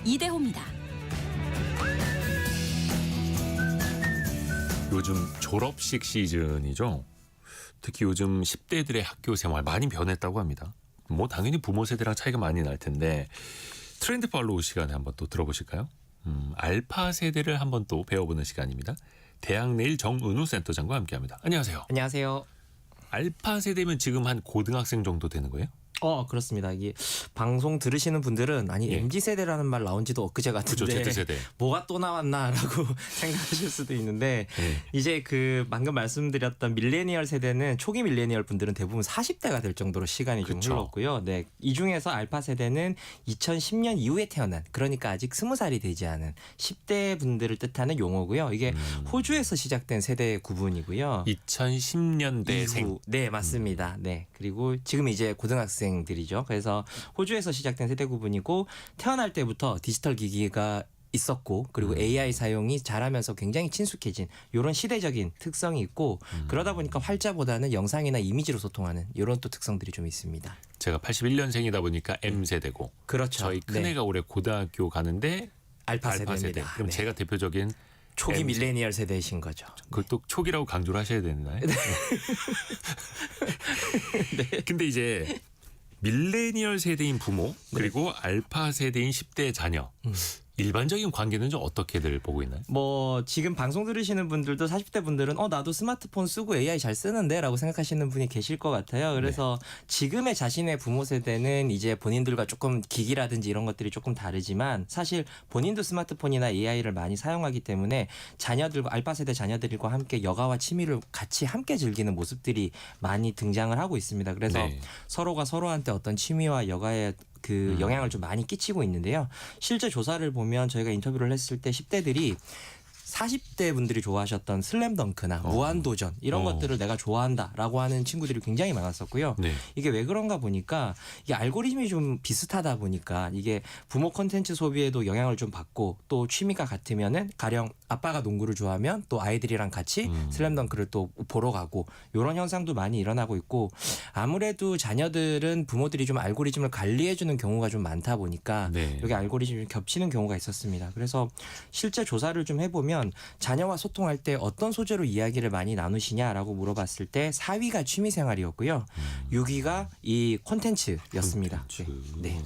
이대호입니다. 요즘 졸업식 시즌이죠. 특히 요즘 10대들의 학교 생활 많이 변했다고 합니다. 뭐 당연히 부모 세대랑 차이가 많이 날 텐데 트렌드 팔로우 시간에 한번 또 들어보실까요? 알파 세대를 한번 또 배워보는 시간입니다. 대학내일 정은우 센터장과 함께합니다. 안녕하세요. 안녕하세요. 알파 세대면 지금 한 고등학생 정도 되는 거예요? 그렇습니다. 이게 방송 들으시는 분들은 아니 예. MZ세대라는 말 나온 지도 엊그제 그죠, 같은데 Z세대. 뭐가 또 나왔나라고 생각하실 수도 있는데 예. 이제 그 방금 말씀드렸던 밀레니얼 세대는 초기 밀레니얼 분들은 대부분 40대가 될 정도로 시간이 좀 그쵸. 흘렀고요. 네, 이 중에서 알파 세대는 2010년 이후에 태어난 그러니까 아직 20살이 되지 않은 10대 분들을 뜻하는 용어고요. 이게 호주에서 시작된 세대 구분이고요. 2010년대생. 네, 맞습니다. 네. 그리고 지금 이제 고등학생들이죠. 그래서 호주에서 시작된 세대 구분이고 태어날 때부터 디지털 기기가 있었고 그리고 AI 사용이 잘하면서 굉장히 친숙해진 이런 시대적인 특성이 있고 그러다 보니까 활자보다는 영상이나 이미지로 소통하는 이런 또 특성들이 좀 있습니다. 제가 81년생이다 보니까 M세대고 그렇죠. 저희 큰애가 올해 고등학교 가는데 알파 알파 세대. 세대입니다. 그럼 네. 제가 대표적인 초기 MZ. 밀레니얼 세대이신 거죠. 그것도 초기라고 강조를 하셔야 되나요? 네. 근데 이제 밀레니얼 세대인 부모 그리고 알파 세대인 10대 자녀 일반적인 관계는 좀 어떻게들 보고 있나요? 뭐 지금 방송 들으시는 분들도 40대 분들은 나도 스마트폰 쓰고 AI 잘 쓰는데 라고 생각하시는 분이 계실 것 같아요. 그래서 지금의 자신의 부모 세대는 이제 본인들과 조금 기기라든지 이런 것들이 조금 다르지만 사실 본인도 스마트폰이나 AI를 많이 사용하기 때문에 자녀들과 알파 세대 자녀들과 함께 여가와 취미를 같이 함께 즐기는 모습들이 많이 등장을 하고 있습니다. 그래서 네. 서로가 서로한테 어떤 취미와 여가에 그 영향을 좀 많이 끼치고 있는데요. 실제 조사를 보면 저희가 인터뷰를 했을 때 10대들이 40대 분들이 좋아하셨던 슬램덩크나 무한도전 이런 것들을 내가 좋아한다라고 하는 친구들이 굉장히 많았었고요. 네. 이게 왜 그런가 보니까 이게 알고리즘이 좀 비슷하다 보니까 이게 부모 콘텐츠 소비에도 영향을 좀 받고 또 취미가 같으면은 가령 아빠가 농구를 좋아하면 또 아이들이랑 같이 슬램덩크를 또 보러 가고 이런 현상도 많이 일어나고 있고 아무래도 자녀들은 부모들이 좀 알고리즘을 관리해 주는 경우가 좀 많다 보니까 네. 여기 알고리즘이 겹치는 경우가 있었습니다. 그래서 실제 조사를 좀 해보면 자녀와 소통할 때 어떤 소재로 이야기를 많이 나누시냐라고 물어봤을 때 4위가 취미생활이었고요. 6위가 이 콘텐츠였습니다. 네.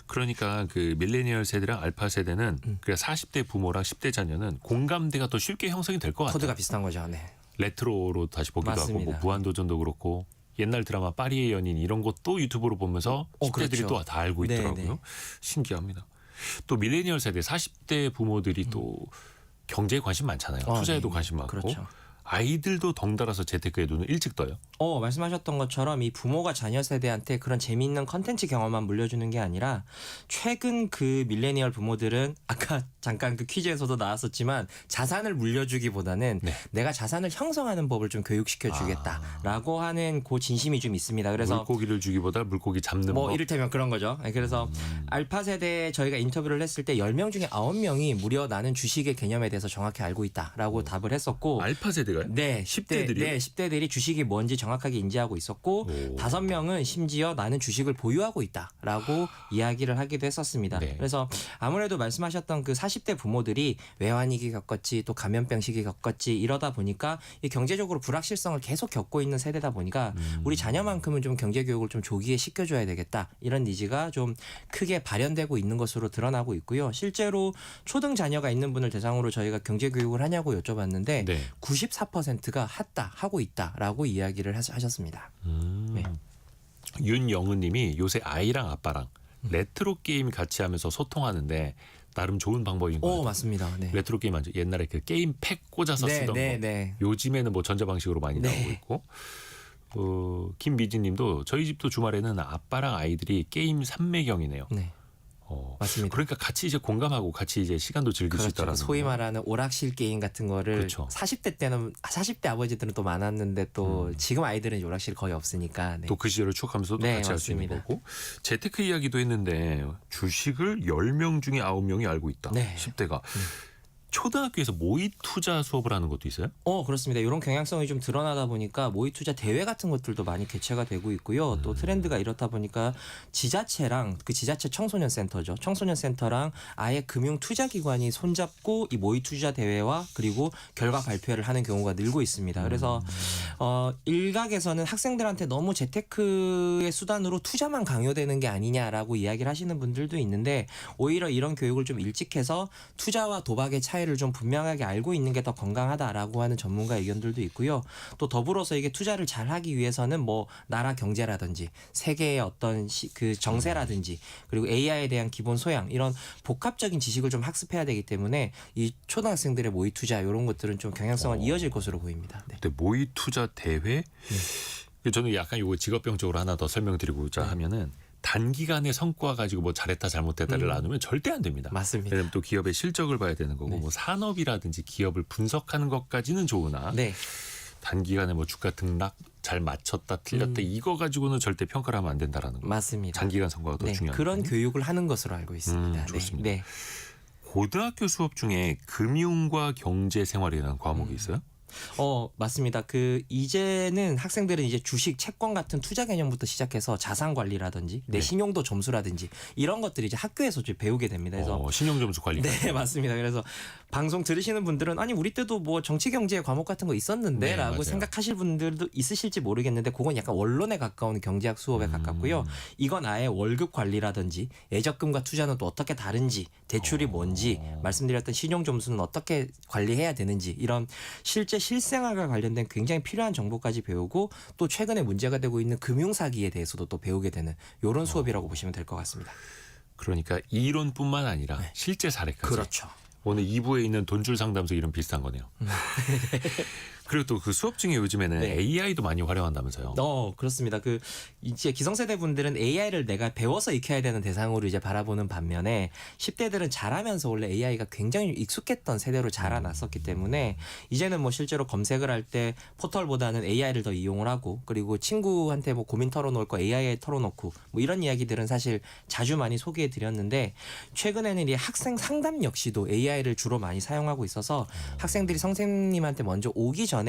그러니까 그 밀레니얼 세대랑 알파 세대는 그러니까 40대 부모랑 10대 자녀는 공감대가 더 쉽게 형성이 될 것 같아요. 코드가 비슷한 거죠. 네. 레트로로 다시 보기도 맞습니다. 하고 뭐 무한도전도 그렇고 옛날 드라마 파리의 연인 이런 것도 유튜브로 보면서 10대들이 그렇죠. 또 다 알고 네, 있더라고요. 네. 신기합니다. 또 밀레니얼 세대 40대 부모들이 또 경제에 관심 많잖아요. 투자에도 네. 관심 많고. 그렇죠. 아이들도 덩달아서 재테크에 눈을 일찍 떠요. 말씀하셨던 것처럼 이 부모가 자녀 세대한테 그런 재미있는 컨텐츠 경험만 물려주는 게 아니라 최근 그 밀레니얼 부모들은 아까 잠깐 그 퀴즈에서도 나왔었지만 자산을 물려주기보다는 네. 내가 자산을 형성하는 법을 좀 교육시켜 주겠다라고 하는 그 진심이 좀 있습니다. 그래서 물고기를 주기보다 물고기 잡는 법. 이를테면 그런 거죠. 그래서 알파 세대 저희가 인터뷰를 했을 때 10명 중에 9명이 무려 나는 주식의 개념에 대해서 정확히 알고 있다라고 답을 했었고 알파 세대가요? 네, 10대들이요? 네, 10대들이 주식이 뭔지 정확하게 인지하고 있었고 오. 5명은 심지어 나는 주식을 보유하고 있다라고 이야기를 하기도 했었습니다. 네. 그래서 아무래도 말씀하셨던 그 40대 부모들이 외환위기 겪었지 또 감염병 시기 겪었지 이러다 보니까 이 경제적으로 불확실성을 계속 겪고 있는 세대다 보니까 우리 자녀만큼은 좀 경제교육을 좀 조기에 시켜줘야 되겠다 이런 니즈가 좀 크게 발현되고 있는 것으로 드러나고 있고요. 실제로 초등 자녀가 있는 분을 대상으로 저희가 경제교육을 하냐고 여쭤봤는데 네. 94%가 하고 있다라고 이야기를 하셨습니다. 네. 윤영은 님이 요새 아이랑 아빠랑 레트로 게임 같이 하면서 소통하는데 나름 좋은 방법인 것 같아요. 맞습니다. 네. 레트로 게임 아니죠. 옛날에 그 게임 팩 꽂아서 네, 쓰던 네, 거. 네. 요즘에는 뭐 전자방식으로 많이 네. 나오고 있고. 김미진 님도 저희 집도 주말에는 아빠랑 아이들이 게임 삼매경이네요. 네. 맞습니다. 그러니까 같이 이제 공감하고 같이 이제 시간도 즐길 수 그렇죠. 있다라는 소위 거. 말하는 오락실 게임 같은 거를 그렇죠. 40대 때는 40대 아버지들은 또 많았는데 또 지금 아이들은 이제 오락실 거의 없으니까. 네. 또 그 시절을 추억하면서 또 네, 같이 할 수 있는 맞습니다. 거고. 재테크 이야기도 했는데 주식을 10명 중에 9명이 알고 있다. 네. 10대가. 초등학교에서 모의 투자 수업을 하는 것도 있어요? 그렇습니다. 이런 경향성이 좀 드러나다 보니까 모의 투자 대회 같은 것들도 많이 개최가 되고 있고요. 또 트렌드가 이렇다 보니까 지자체랑 그 지자체 청소년 센터죠. 청소년 센터랑 아예 금융 투자 기관이 손잡고 이 모의 투자 대회와 그리고 결과 발표를 하는 경우가 늘고 있습니다. 그래서 일각에서는 학생들한테 너무 재테크의 수단으로 투자만 강요되는 게 아니냐라고 이야기를 하시는 분들도 있는데 오히려 이런 교육을 좀 일찍 해서 투자와 도박의 차이를 좀 분명하게 알고 있는 게 더 건강하다라고 하는 전문가 의견들도 있고요. 또 더불어서 이게 투자를 잘 하기 위해서는 뭐 나라 경제라든지 세계의 어떤 그 정세라든지 그리고 AI에 대한 기본 소양 이런 복합적인 지식을 좀 학습해야 되기 때문에 이 초등학생들의 모의 투자 이런 것들은 좀 경향성은 이어질 것으로 보입니다. 네. 근데 모의 투자 대회 저는 약간 이거 직업병적으로 하나 더 설명드리고자 하면은 단기간의 성과 가지고 뭐 잘했다 잘못했다를 나누면 절대 안 됩니다. 맞습니다. 왜냐하면 또 기업의 실적을 봐야 되는 거고 네. 뭐 산업이라든지 기업을 분석하는 것까지는 좋으나 네. 단기간에 뭐 주가 등락 잘 맞췄다 틀렸다 이거 가지고는 절대 평가를 하면 안 된다라는 거. 맞습니다. 장기간 성과가 더 네. 중요한 그런 거예요. 교육을 하는 것으로 알고 있습니다. 좋습니다. 네. 네. 고등학교 수업 중에 금융과 경제 생활이라는 과목이 있어요? 맞습니다. 이제는 학생들은 이제 주식, 채권 같은 투자 개념부터 시작해서 자산 관리라든지 내 네. 신용도 점수라든지 이런 것들이 이제 학교에서 좀 배우게 됩니다. 그래서 신용 점수 관리. 네, 맞습니다. 그래서 방송 들으시는 분들은 아니 우리 때도 뭐 정치 경제 과목 같은 거 있었는데 네, 라고 맞아요. 생각하실 분들도 있으실지 모르겠는데 그건 약간 원론에 가까운 경제학 수업에 가깝고요. 이건 아예 월급 관리라든지 예적금과 투자는 또 어떻게 다른지 대출이 뭔지 말씀드렸던 신용 점수는 어떻게 관리해야 되는지 이런 실제 실생활과 관련된 굉장히 필요한 정보까지 배우고 또 최근에 문제가 되고 있는 금융사기에 대해서도 또 배우게 되는 이런 수업이라고 보시면 될 것 같습니다. 그러니까 이론뿐만 아니라 실제 사례까지. 그렇죠. 오늘 2부에 있는 돈줄 상담소 이런 비슷한 거네요. 그리고 또 그 수업 중에 요즘에는 네. AI도 많이 활용한다면서요. 그렇습니다. 이제 기성세대 분들은 AI를 내가 배워서 익혀야 되는 대상으로 이제 바라보는 반면에 10대들은 자라면서 원래 AI가 굉장히 익숙했던 세대로 자라났었기 때문에 이제는 뭐 실제로 검색을 할 때 포털보다는 AI를 더 이용을 하고 그리고 친구한테 뭐 고민 털어놓을 거 AI에 털어놓고 뭐 이런 이야기들은 사실 자주 많이 소개해 드렸는데 최근에는 이 학생 상담 역시도 AI를 주로 많이 사용하고 있어서 학생들이 선생님한테 먼저 오기 전에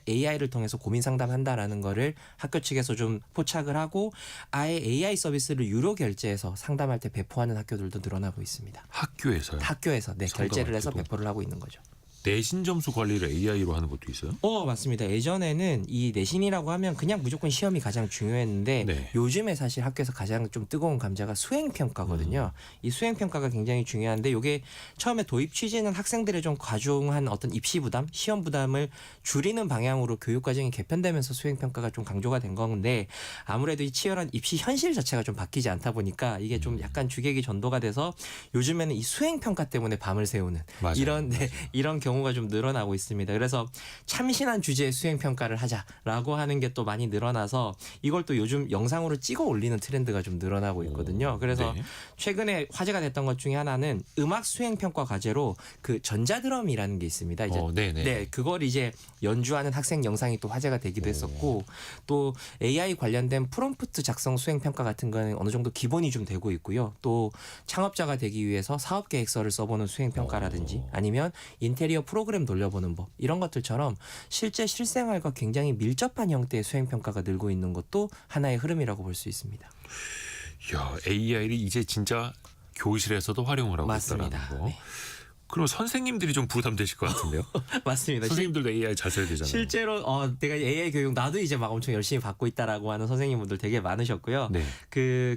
AI를 통해서 고민 상담한다라는 거를 학교 측에서 좀 포착을 하고 아예 AI 서비스를 유료 결제해서 상담할 때 배포하는 학교들도 늘어나고 있습니다. 학교에서요. 학교에서 결제를 해서 때도. 배포를 하고 있는 거죠. 내신 점수 관리를 AI로 하는 것도 있어요? 맞습니다. 예전에는 이 내신이라고 하면 그냥 무조건 시험이 가장 중요했는데 네. 요즘에 사실 학교에서 가장 좀 뜨거운 감자가 수행평가거든요. 이 수행평가가 굉장히 중요한데 이게 처음에 도입 취지는 학생들의 좀 과중한 어떤 입시 부담, 시험 부담을 줄이는 방향으로 교육 과정이 개편되면서 수행평가가 좀 강조가 된 건데 아무래도 이 치열한 입시 현실 자체가 좀 바뀌지 않다 보니까 이게 좀 약간 주객이 전도가 돼서 요즘에는 이 수행평가 때문에 밤을 새우는 맞아요. 이런 경우가 좀 늘어나고 있습니다. 그래서 참신한 주제의 수행평가를 하자라고 하는 게 또 많이 늘어나서 이걸 또 요즘 영상으로 찍어 올리는 트렌드가 좀 늘어나고 있거든요. 그래서 네. 최근에 화제가 됐던 것 중에 하나는 음악 수행평가 과제로 그 전자드럼이라는 게 있습니다. 이제 네네. 그걸 이제 연주하는 학생 영상이 또 화제가 되기도 했었고 또 AI 관련된 프롬프트 작성 수행평가 같은 거는 어느 정도 기본이 좀 되고 있고요. 또 창업자가 되기 위해서 사업계획서를 써보는 수행평가라든지 아니면 인테리어 프로그램 돌려보는 법 이런 것들처럼 실제 실생활과 굉장히 밀접한 형태의 수행평가가 늘고 있는 것도 하나의 흐름이라고 볼 수 있습니다. 이야, AI를 이제 진짜 교실에서도 활용을 하고 맞습니다. 있다는 거. 네. 그럼 선생님들이 좀 부담되실 것 같은데요? 맞습니다. 선생님들도 AI 잘 써야 되잖아요. 실제로 내가 AI 교육 나도 이제 막 엄청 열심히 받고 있다라고 하는 선생님분들 되게 많으셨고요. 네.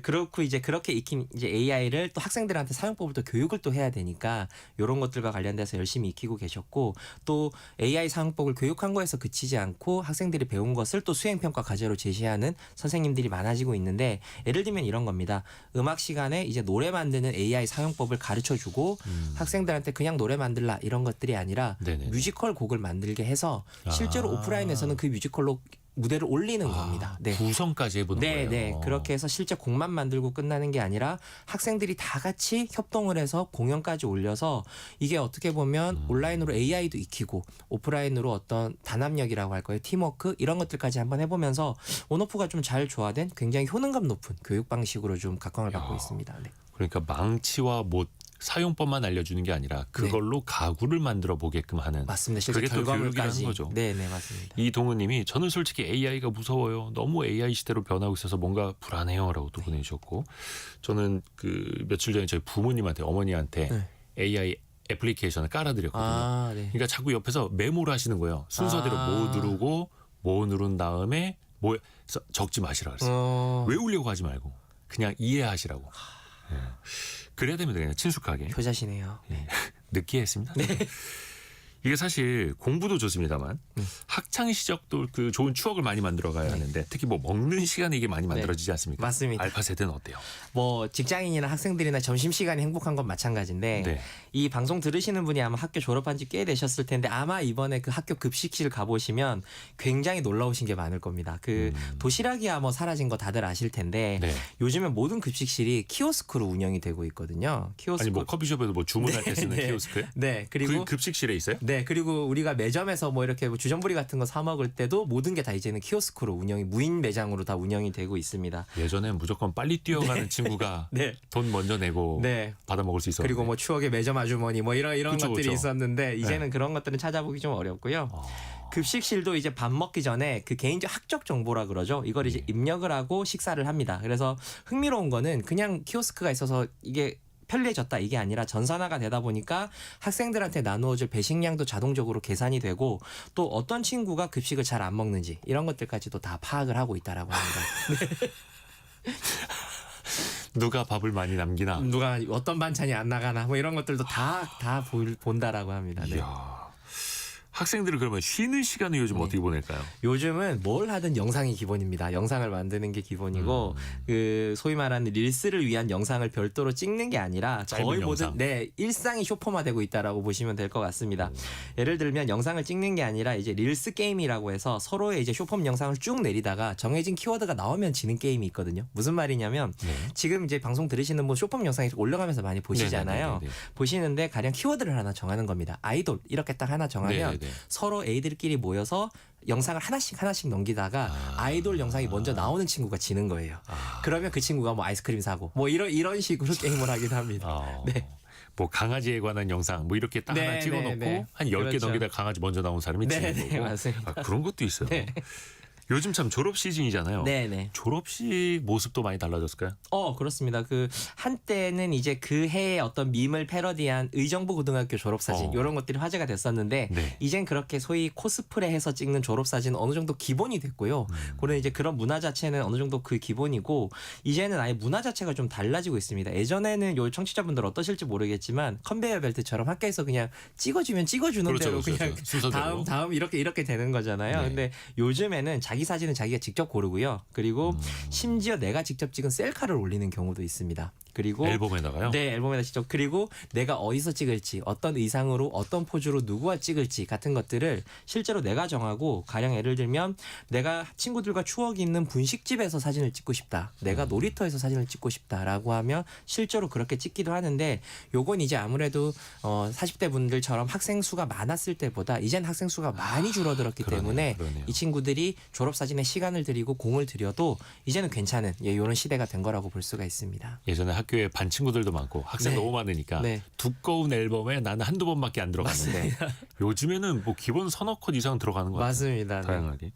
그렇고 이제 그렇게 익힌 이제 AI를 또 학생들한테 사용법을 또 교육을 또 해야 되니까 이런 것들과 관련돼서 열심히 익히고 계셨고 또 AI 사용법을 교육한 거에서 그치지 않고 학생들이 배운 것을 또 수행평가 과제로 제시하는 선생님들이 많아지고 있는데 예를 들면 이런 겁니다. 음악 시간에 이제 노래 만드는 AI 사용법을 가르쳐주고 학생들한테 그냥 노래 만들라 이런 것들이 아니라 네네. 뮤지컬 곡을 만들게 해서 실제로 오프라인에서는 그 뮤지컬로 무대를 올리는 겁니다. 네. 구성까지 해보는 거예요. 네. 그렇게 해서 실제 곡만 만들고 끝나는 게 아니라 학생들이 다 같이 협동을 해서 공연까지 올려서 이게 어떻게 보면 온라인으로 AI도 익히고 오프라인으로 어떤 단합력이라고 할 거예요. 팀워크 이런 것들까지 한번 해보면서 온오프가 좀 잘 조화된 굉장히 효능감 높은 교육 방식으로 좀 각광을 받고 있습니다. 네. 그러니까 망치와 못 사용법만 알려주는 게 아니라 그걸로 가구를 만들어 보게끔 하는 맞습니다. 실제 그게 또 결과물까지. 교육이라는 거죠. 네네 맞습니다. 이동우님이 저는 솔직히 AI가 무서워요. 너무 AI 시대로 변하고 있어서 뭔가 불안해요라고 또 보내주셨고 저는 그 며칠 전에 저희 부모님한테 어머니한테 네. AI 애플리케이션을 깔아드렸거든요. 아, 네. 그러니까 자꾸 옆에서 메모를 하시는 거예요. 순서대로 뭐 누르고 뭐 누른 다음에 뭐 적지 마시라 그랬어요. 외우려고 하지 말고 그냥 이해하시라고. 네. 그래야 됩니다. 그냥 친숙하게. 효자시네요. 네. 느끼했습니다. 이게 사실 공부도 좋습니다만 학창 시절도 그 좋은 추억을 많이 만들어가야 하는데 특히 뭐 먹는 시간에 이게 많이 만들어지지 않습니까? 맞습니다. 알파 세대는 어때요? 뭐 직장인이나 학생들이나 점심시간이 행복한 건 마찬가지인데 네. 이 방송 들으시는 분이 아마 학교 졸업한 지 꽤 되셨을 텐데 아마 이번에 그 학교 급식실 가보시면 굉장히 놀라우신 게 많을 겁니다. 그 도시락이야 뭐 사라진 거 다들 아실 텐데 네. 요즘엔 모든 급식실이 키오스크로 운영이 되고 있거든요. 키오스크. 아니 뭐 커피숍에도 뭐 주문할 때 쓰는 네. 키오스크요? 네. 그리고 그 급식실에 있어요? 네, 그리고 우리가 매점에서 뭐 이렇게 뭐 주전부리 같은 거 사 먹을 때도 모든 게 다 이제는 키오스크로 운영이 무인 매장으로 다 운영이 되고 있습니다. 예전엔 무조건 빨리 뛰어가는 친구가 네. 돈 먼저 내고 네. 받아 먹을 수 있었는데. 그리고 뭐 추억의 매점 아주머니 뭐 이런 그쵸, 것들이 그쵸. 있었는데 이제는 네. 그런 것들은 찾아보기 좀 어렵고요. 급식실도 이제 밥 먹기 전에 그 개인적 학적 정보라 그러죠. 이걸 이제 입력을 하고 식사를 합니다. 그래서 흥미로운 거는 그냥 키오스크가 있어서 이게 편리해졌다 이게 아니라 전산화가 되다 보니까 학생들한테 나누어줄 배식량도 자동적으로 계산이 되고 또 어떤 친구가 급식을 잘 안 먹는지 이런 것들까지도 다 파악을 하고 있다라고 합니다. 누가 밥을 많이 남기나. 누가 어떤 반찬이 안 나가나 뭐 이런 것들도 다 본다라고 합니다. 네. 이야. 학생들은 그러면 쉬는 시간을 요즘 어떻게 보낼까요? 요즘은 뭘 하든 영상이 기본입니다. 영상을 만드는 게 기본이고 그 소위 말하는 릴스를 위한 영상을 별도로 찍는 게 아니라 짧은 거의 영상. 모든 일상이 쇼폼화되고 있다라고 보시면 될 것 같습니다. 예를 들면 영상을 찍는 게 아니라 이제 릴스 게임이라고 해서 서로의 이제 쇼폼 영상을 쭉 내리다가 정해진 키워드가 나오면 지는 게임이 있거든요. 무슨 말이냐면 지금 이제 방송 들으시는 분 쇼폼 영상이 올라가면서 많이 보시잖아요. 네네네네. 보시는데 가령 키워드를 하나 정하는 겁니다. 아이돌 이렇게 딱 하나 정하면 네네네. 서로 A들끼리 모여서 영상을 하나씩 넘기다가 아이돌 영상이 먼저 나오는 친구가 지는 거예요. 그러면 그 친구가 뭐 아이스크림 사고 뭐 이런 식으로 게임을 하기도 합니다. 네. 뭐 강아지에 관한 영상 뭐 이렇게 딱 하나 네, 찍어놓고 네. 한 10개 그렇죠. 넘기다 강아지 먼저 나온 사람이 네, 지는 네, 거고. 맞습니다. 그런 것도 있어요. 네. 요즘 참 졸업 시즌이잖아요. 네네. 졸업식 모습도 많이 달라졌을까요? 그렇습니다. 그 한때는 이제 그 해의 어떤 밈을 패러디한 의정부 고등학교 졸업사진 이런 것들이 화제가 됐었는데 네. 이젠 그렇게 소위 코스프레해서 찍는 졸업사진은 어느 정도 기본이 됐고요. 그런 이제 그런 문화 자체는 어느 정도 그 기본이고 이제는 아예 문화 자체가 좀 달라지고 있습니다. 예전에는 요 청취자분들 어떠실지 모르겠지만 컨베이어 벨트처럼 학교에서 그냥 찍어주면 찍어주는 그렇죠, 대로 그렇죠. 그냥 순서대로. 다음 이렇게 되는 거잖아요. 네. 근데 요즘에는 자기 사진은 자기가 직접 고르고요. 그리고 심지어 내가 직접 찍은 셀카를 올리는 경우도 있습니다. 그리고 앨범에다가요? 네, 앨범에다 직접 그리고 내가 어디서 찍을지, 어떤 의상으로, 어떤 포즈로 누구와 찍을지 같은 것들을 실제로 내가 정하고 가령 예를 들면 내가 친구들과 추억이 있는 분식집에서 사진을 찍고 싶다. 내가 놀이터에서 사진을 찍고 싶다라고 하면 실제로 그렇게 찍기도 하는데 요건 이제 아무래도 40대 분들처럼 학생 수가 많았을 때보다 이젠 학생 수가 많이 줄어들었기 때문에 그러네요. 이 친구들이 졸업 사진에 시간을 들이고 공을 들여도 이제는 괜찮은 이런 시대가 된 거라고 볼 수가 있습니다. 예전에 학교에 반 친구들도 많고 학생 네. 너무 많으니까 네. 두꺼운 앨범에 나는 한두 번밖에 안 들어갔는데 요즘에는 뭐 기본 서너 컷 이상 들어가는 것 같아요. 맞습니다. 네. 다양하게.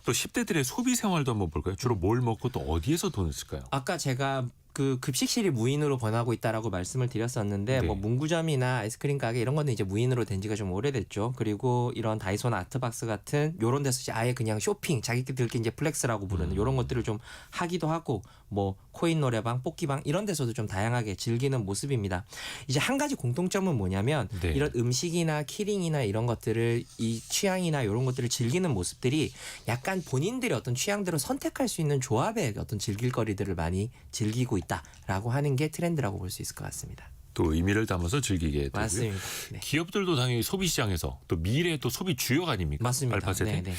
또 10대들의 소비 생활도 한번 볼까요? 주로 뭘 먹고 또 어디에서 돈을 쓸까요? 아까 제가 그 급식실이 무인으로 번하고 있다라고 말씀을 드렸었는데 네. 뭐 문구점이나 아이스크림 가게 이런 거는 이제 무인으로 된 지가 좀 오래됐죠. 그리고 이런 다이소나 아트박스 같은 요런 데서 이제 아예 그냥 쇼핑 자기들끼리 이제 플렉스라고 부르는 요런 것들을 좀 하기도 하고 뭐 코인 노래방, 뽑기방 이런 데서도 좀 다양하게 즐기는 모습입니다. 이제 한 가지 공통점은 뭐냐면 네. 이런 음식이나 키링이나 이런 것들을 이 취향이나 이런 것들을 즐기는 모습들이 약간 본인들의 어떤 취향대로 선택할 수 있는 조합의 어떤 즐길거리들을 많이 즐기고 있다라고 하는 게 트렌드라고 볼 수 있을 것 같습니다. 또 의미를 담아서 즐기게 되고요. 맞습니다. 네. 기업들도 당연히 소비 시장에서 또 미래의 또 소비 주역 아닙니까? 맞습니다. 알파 세대. 네, 네.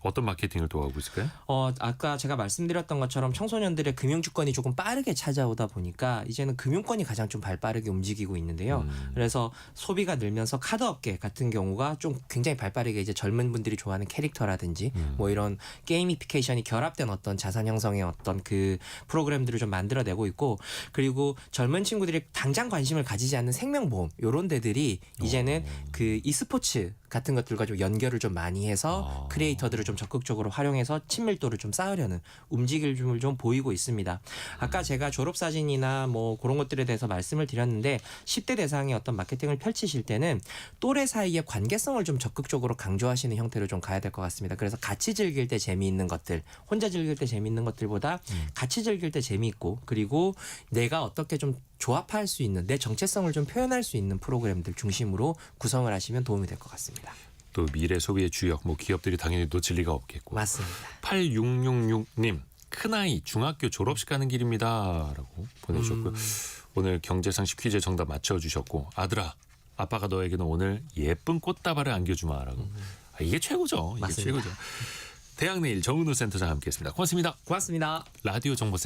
어떤 마케팅을 또 하고 있을까요? 아까 제가 말씀드렸던 것처럼 청소년들의 금융주권이 조금 빠르게 찾아오다 보니까 이제는 금융권이 가장 좀 발빠르게 움직이고 있는데요. 그래서 소비가 늘면서 카드업계 같은 경우가 좀 굉장히 발빠르게 이제 젊은 분들이 좋아하는 캐릭터라든지 뭐 이런 게이미피케이션이 결합된 어떤 자산 형성의 어떤 그 프로그램들을 좀 만들어내고 있고 그리고 젊은 친구들이 당장 관심을 가지지 않는 생명보험 요런 데들이 이제는 그 e스포츠 같은 것들과 좀 연결을 좀 많이 해서 크리에이터들을 좀 적극적으로 활용해서 친밀도를 좀 쌓으려는 움직임을 좀 보이고 있습니다. 아까 제가 졸업사진이나 뭐 그런 것들에 대해서 말씀을 드렸는데 10대 대상의 어떤 마케팅을 펼치실 때는 또래 사이의 관계성을 좀 적극적으로 강조하시는 형태로 좀 가야 될 것 같습니다. 그래서 같이 즐길 때 재미있는 것들, 혼자 즐길 때 재미있는 것들보다 같이 즐길 때 재미있고 그리고 내가 어떻게 좀 조합할 수 있는 내 정체성을 좀 표현할 수 있는 프로그램들 중심으로 구성을 하시면 도움이 될 것 같습니다. 또 미래 소비의 주역 뭐 기업들이 당연히 놓칠 리가 없겠고. 맞습니다. 8666님 큰아이 중학교 졸업식 가는 길입니다라고 보내주셨고요. 오늘 경제상식 퀴즈 정답 맞춰주셨고 아들아 아빠가 너에게는 오늘 예쁜 꽃다발을 안겨주마라고. 이게 최고죠. 이게 맞습니다. 최고죠. 대학내일 정은우 센터장 함께했습니다. 고맙습니다. 고맙습니다. 라디오 정보센터